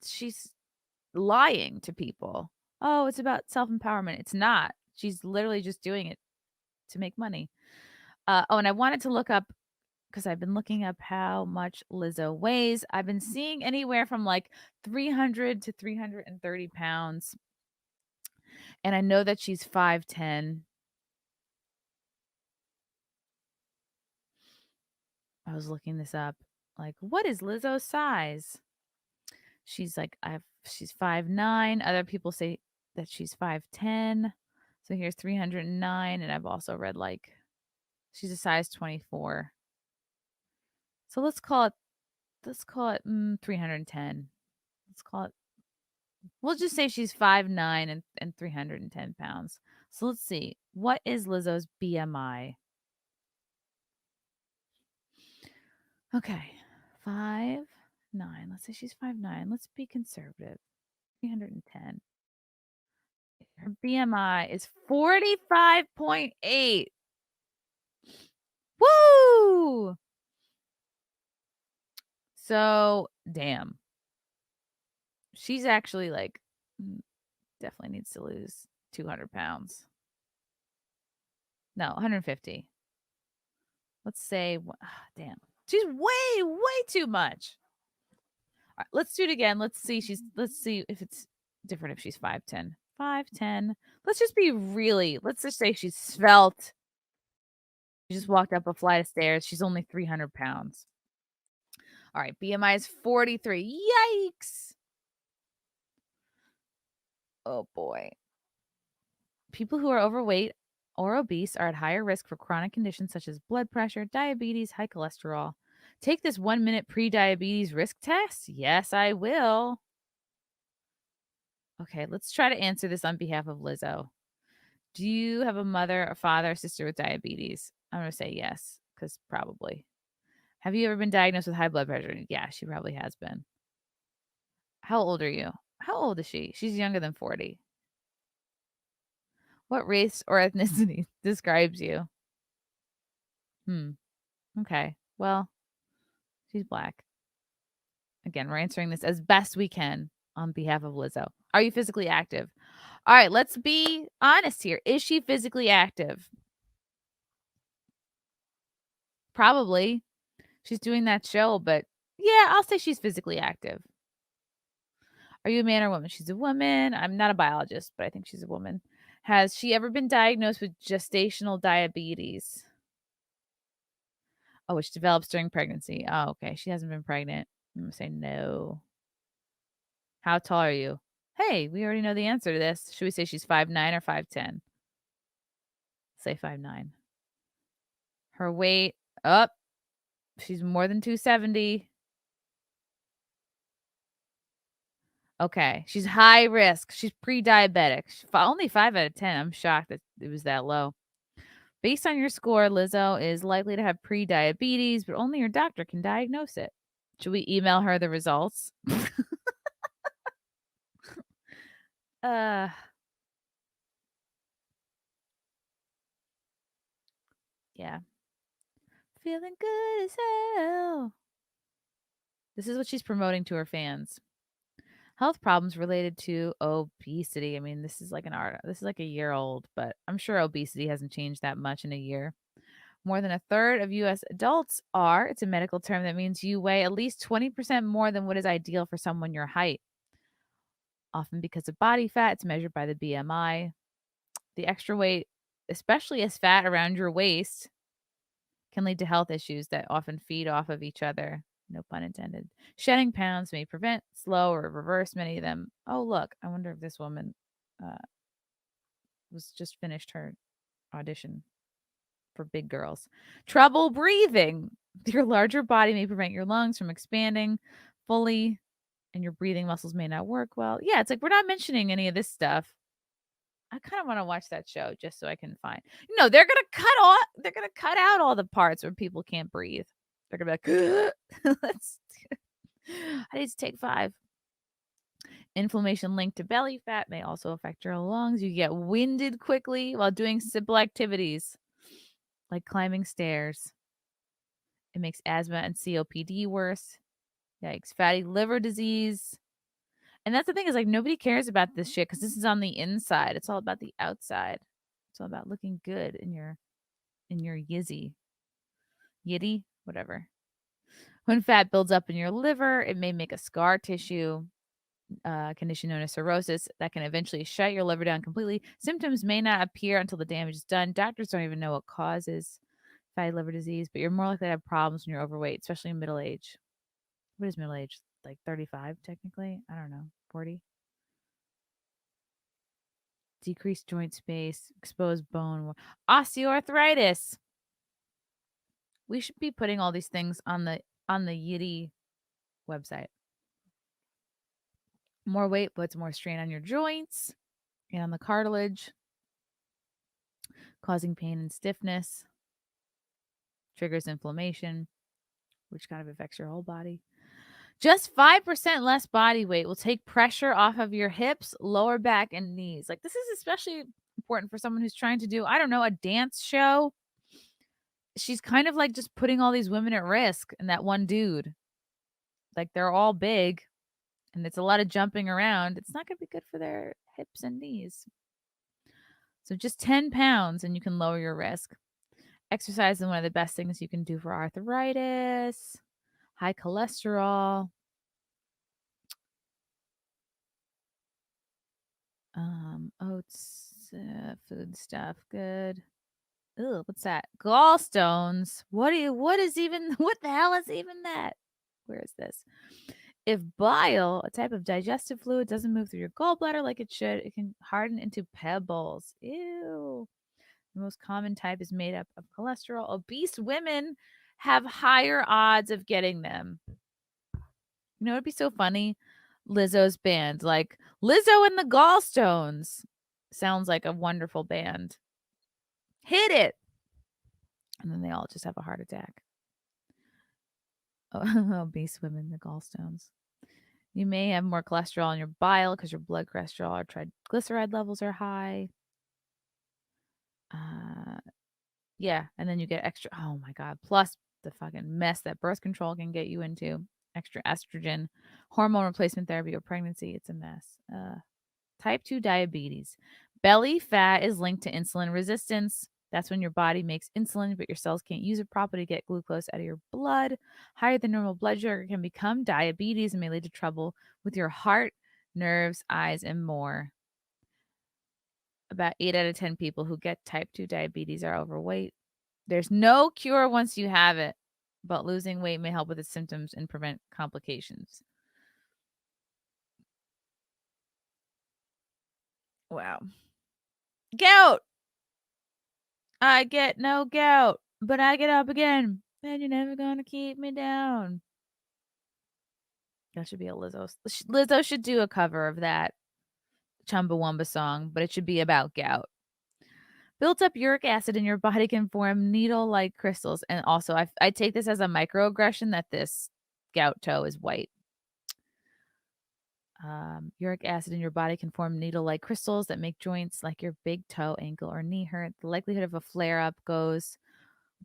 she's lying to people. Oh, it's about self-empowerment. It's not. She's literally just doing it to make money. And I wanted to look up because I've been looking up how much Lizzo weighs. I've been seeing anywhere from like 300 to 330 pounds. And I know that she's 5'10". I was looking this up. Like, what is Lizzo's size? She's like, she's 5'9". Other people say that she's 5'10". So here's 309. And I've also read like she's a size 24. So let's call it 310. Let's call it, we'll just say she's 5'9" and 310 pounds. So let's see. What is Lizzo's BMI? Okay. 5'9". Let's say she's 5'9". Let's be conservative. 310. Her BMI is 45.8. Woo! So, damn. She's actually like, definitely needs to lose 200 pounds. No, 150. Let's say, damn. She's way, way too much. All right, let's do it again. Let's see if it's different if she's 5'10". 5'10". Let's just say she's svelte. She just walked up a flight of stairs. She's only 300 pounds. All right, BMI is 43. Yikes. Oh boy. People who are overweight or obese are at higher risk for chronic conditions such as blood pressure, diabetes, high cholesterol. Take this 1-minute pre-diabetes risk test? Yes, I will. Okay, let's try to answer this on behalf of Lizzo. Do you have a mother, a father, or sister with diabetes? I'm going to say yes, because probably. Have you ever been diagnosed with high blood pressure? Yeah, she probably has been. How old are you? How old is she? She's younger than 40. What race or ethnicity describes you? Okay. Well, she's black. Again, we're answering this as best we can on behalf of Lizzo. Are you physically active? All right, let's be honest here. Is she physically active? Probably. She's doing that show, but yeah, I'll say she's physically active. Are you a man or woman? She's a woman. I'm not a biologist, but I think she's a woman. Has she ever been diagnosed with gestational diabetes? Oh, which develops during pregnancy. Oh, okay. She hasn't been pregnant. I'm going to say no. How tall are you? Hey, we already know the answer to this. Should we say she's 5'9" or 5'10"? Say 5'9". Her weight, up. She's more than 270. Okay. She's high risk. She's pre-diabetic. Only 5 out of 10. I'm shocked that it was that low. Based on your score, Lizzo is likely to have pre-diabetes, but only your doctor can diagnose it. Should we email her the results? Yeah. Feeling good as hell. This is what she's promoting to her fans. Health problems related to obesity. I mean, this is like a year old, but I'm sure obesity hasn't changed that much in a year. More than a third of US adults are. It's a medical term that means you weigh at least 20% more than what is ideal for someone your height. Often because of body fat, it's measured by the BMI. The extra weight, especially as fat around your waist, can lead to health issues that often feed off of each other. No pun intended. Shedding pounds may prevent, slow, or reverse many of them. Oh, look. I wonder if this woman was just finished her audition for Big Girls. Trouble breathing. Your larger body may prevent your lungs from expanding fully, and your breathing muscles may not work well. Yeah, it's like we're not mentioning any of this stuff. I kind of want to watch that show just so I can find. They're gonna cut out all the parts where people can't breathe. They're gonna be like, I need to take 5. Inflammation linked to belly fat may also affect your lungs. You get winded quickly while doing simple activities like climbing stairs. It makes asthma and COPD worse. Yikes. Fatty liver disease. And that's the thing is like nobody cares about this shit because this is on the inside. It's all about the outside. It's all about looking good in your yitty, whatever. When fat builds up in your liver, it may make a scar tissue condition known as cirrhosis that can eventually shut your liver down completely. Symptoms may not appear until the damage is done. Doctors don't even know what causes fatty liver disease, but you're more likely to have problems when you're overweight, especially in middle age. What is middle age? Like 35, technically? I don't know. 40? Decreased joint space, exposed bone, osteoarthritis. We should be putting all these things on the Yitty website. More weight puts more strain on your joints and on the cartilage, causing pain and stiffness, triggers inflammation, which kind of affects your whole body. Just 5% less body weight will take pressure off of your hips, lower back, and knees. Like, this is especially important for someone who's trying to do, I don't know, a dance show. She's kind of like just putting all these women at risk and that one dude. Like, they're all big and it's a lot of jumping around. It's not going to be good for their hips and knees. So just 10 pounds and you can lower your risk. Exercise is one of the best things you can do for arthritis, high cholesterol. Oats, food stuff, good. Ugh, what's that? Gallstones. What the hell is even that? Where is this? If bile, a type of digestive fluid, doesn't move through your gallbladder like it should, it can harden into pebbles. Ew. The most common type is made up of cholesterol. Obese women have higher odds of getting them. You know, it'd be so funny. Lizzo's band, like Lizzo and the Gallstones, sounds like a wonderful band. Hit it. And then they all just have a heart attack. Oh, obese women, the gallstones. You may have more cholesterol in your bile because your blood cholesterol or triglyceride levels are high. Yeah, and then you get extra. Oh my god! Plus the fucking mess that birth control can get you into. Extra estrogen, hormone replacement therapy, or pregnancy. It's a mess. Type 2 diabetes. Belly fat is linked to insulin resistance. That's when your body makes insulin, but your cells can't use it properly to get glucose out of your blood. Higher than normal blood sugar can become diabetes and may lead to trouble with your heart, nerves, eyes, and more. About 8 out of 10 people who get type 2 diabetes are overweight. There's no cure once you have it, but losing weight may help with its symptoms and prevent complications. Wow. Gout! I get no gout, but I get up again, and you're never gonna keep me down. That should be a Lizzo. Lizzo should do a cover of that Chumbawamba song, but it should be about gout. Built up uric acid in your body can form needle-like crystals, and also I take this as a microaggression that this gout toe is white. Uric acid in your body can form needle-like crystals that make joints like your big toe, ankle, or knee hurt. The likelihood of a flare-up goes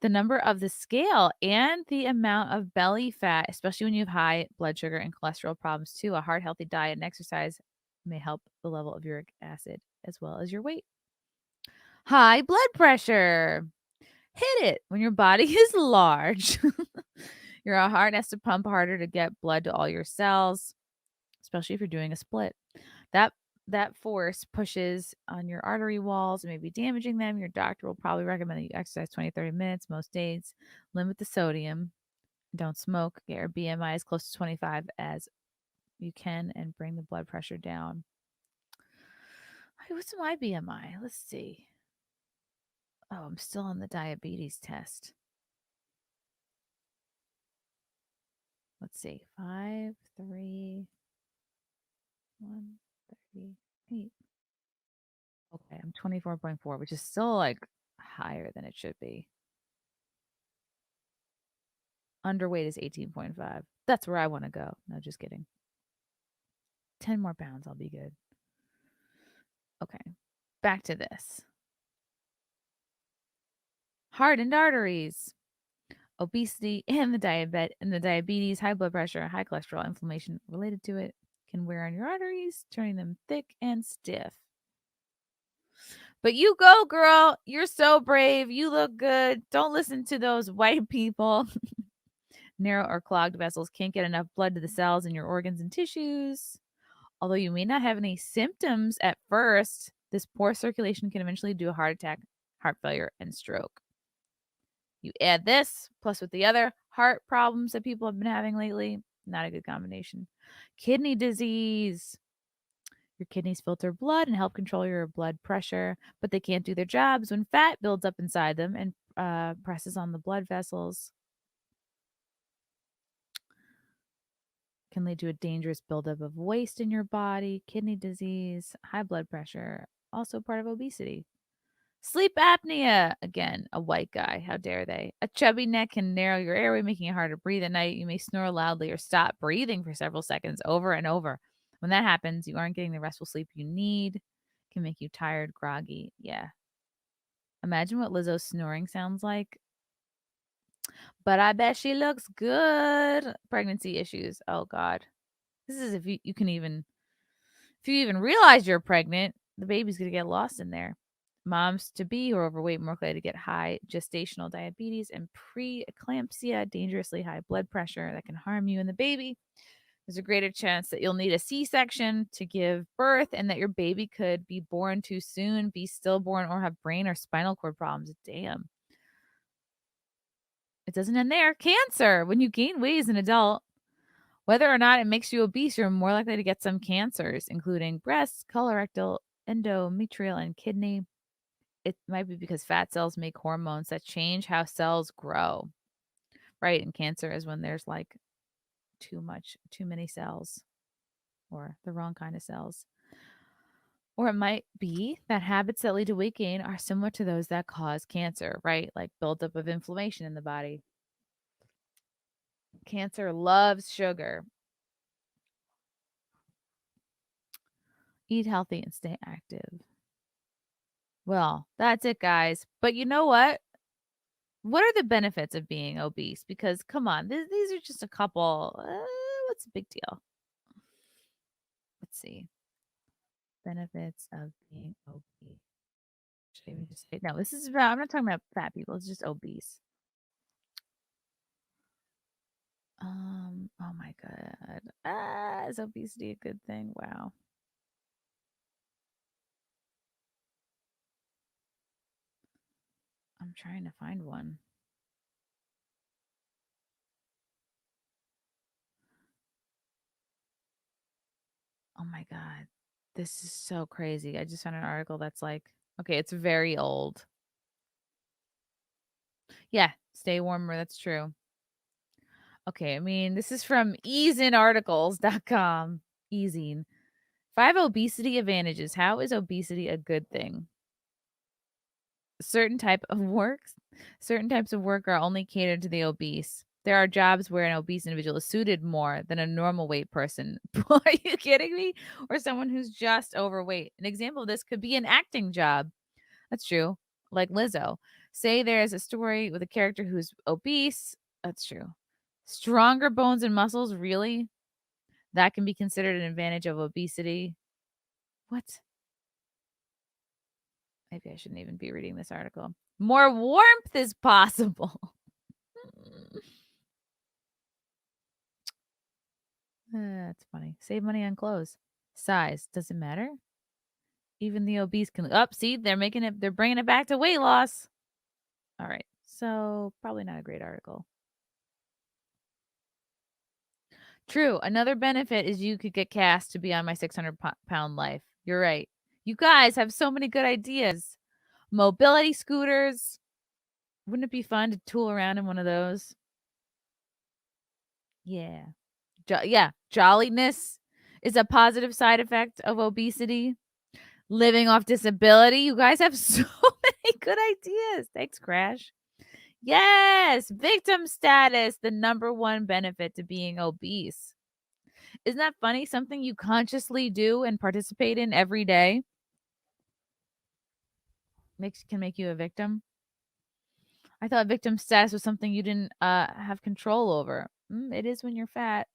the number of the scale and the amount of belly fat, especially when you have high blood sugar and cholesterol problems too. A heart healthy diet and exercise may help the level of uric acid as well as your weight. High blood pressure. Hit it when your body is large. Your heart has to pump harder to get blood to all your cells, especially if you're doing a split. That force pushes on your artery walls and may be damaging them. Your doctor will probably recommend that you exercise 20-30 minutes most days. Limit the sodium. Don't smoke. Get your BMI as close to 25 as you can and bring the blood pressure down. What's my BMI? Let's see. Oh, I'm still on the diabetes test. Let's see. 5, 3, 138. Okay, I'm 24.4, which is still like higher than it should be. Underweight is 18.5. That's where I want to go. No, just kidding. 10 more pounds, I'll be good. Okay, back to this. Hardened arteries, obesity, and the diabetes, high blood pressure, high cholesterol, inflammation related to it can wear on your arteries, turning them thick and stiff. But you go, girl. You're so brave. You look good. Don't listen to those white people. Narrow or clogged vessels can't get enough blood to the cells in your organs and tissues. Although you may not have any symptoms at first, this poor circulation can eventually do a heart attack, heart failure, and stroke. You add this, plus with the other heart problems that people have been having lately, not a good combination. Kidney disease. Your kidneys filter blood and help control your blood pressure, but they can't do their jobs when fat builds up inside them and presses on the blood vessels. Can lead to a dangerous buildup of waste in your body, kidney disease, high blood pressure, also part of obesity. Sleep apnea. Again, a white guy. How dare they? A chubby neck can narrow your airway, making it hard to breathe at night. You may snore loudly or stop breathing for several seconds over and over. When that happens, you aren't getting the restful sleep you need. It can make you tired, groggy. Yeah. Imagine what Lizzo's snoring sounds like. But I bet she looks good. Pregnancy issues. Oh, God. This is if you can even, if you even realize you're pregnant, the baby's going to get lost in there. Moms to be who are overweight more likely to get high gestational diabetes and preeclampsia, dangerously high blood pressure that can harm you and the baby. There's a greater chance that you'll need a C-section to give birth and that your baby could be born too soon, be stillborn, or have brain or spinal cord problems. Damn. It doesn't end there. Cancer. When you gain weight as an adult, whether or not it makes you obese, you're more likely to get some cancers, including breast, colorectal, endometrial, and kidney. It might be because fat cells make hormones that change how cells grow. Right? And cancer is when there's like too many cells or the wrong kind of cells. Or it might be that habits that lead to weight gain are similar to those that cause cancer, right? Like buildup of inflammation in the body. Cancer loves sugar. Eat healthy and stay active. Well, that's it, guys. But you know what? What are the benefits of being obese? Because come on, these are just a couple. What's the big deal? Let's see. Benefits of being obese. Should I even just say no? This is about. I'm not talking about fat people. It's just obese. Oh my god. Is obesity a good thing? Wow. I'm trying to find one. Oh my god. This is so crazy. I just found an article that's like, okay, it's very old. Yeah, stay warmer. That's true. Okay, I mean, this is from easinarticles.com. Easing. 5 obesity advantages. How is obesity a good thing? Certain types of work are only catered to the obese. There are jobs where an obese individual is suited more than a normal weight person. Are you kidding me? Or someone who's just overweight. An example of this could be an acting job. That's true. Like Lizzo. Say there's a story with a character who's obese. That's true. Stronger bones and muscles, really? That can be considered an advantage of obesity. What? Maybe I shouldn't even be reading this article. More warmth is possible. That's funny. Save money on clothes. Size. Does it matter? Even the obese can. Up, see, they're bringing it back to weight loss. All right. So, probably not a great article. True. Another benefit is you could get cast to be on my 600-pound life. You're right. You guys have so many good ideas. Mobility scooters. Wouldn't it be fun to tool around in one of those? Yeah. Yeah. Jolliness is a positive side effect of obesity. Living off disability. You guys have so many good ideas. Thanks, Crash. Yes. Victim status, the number one benefit to being obese. Isn't that funny? Something you consciously do and participate in every day can make you a victim. I thought victim status was something you didn't have control over. It is when you're fat.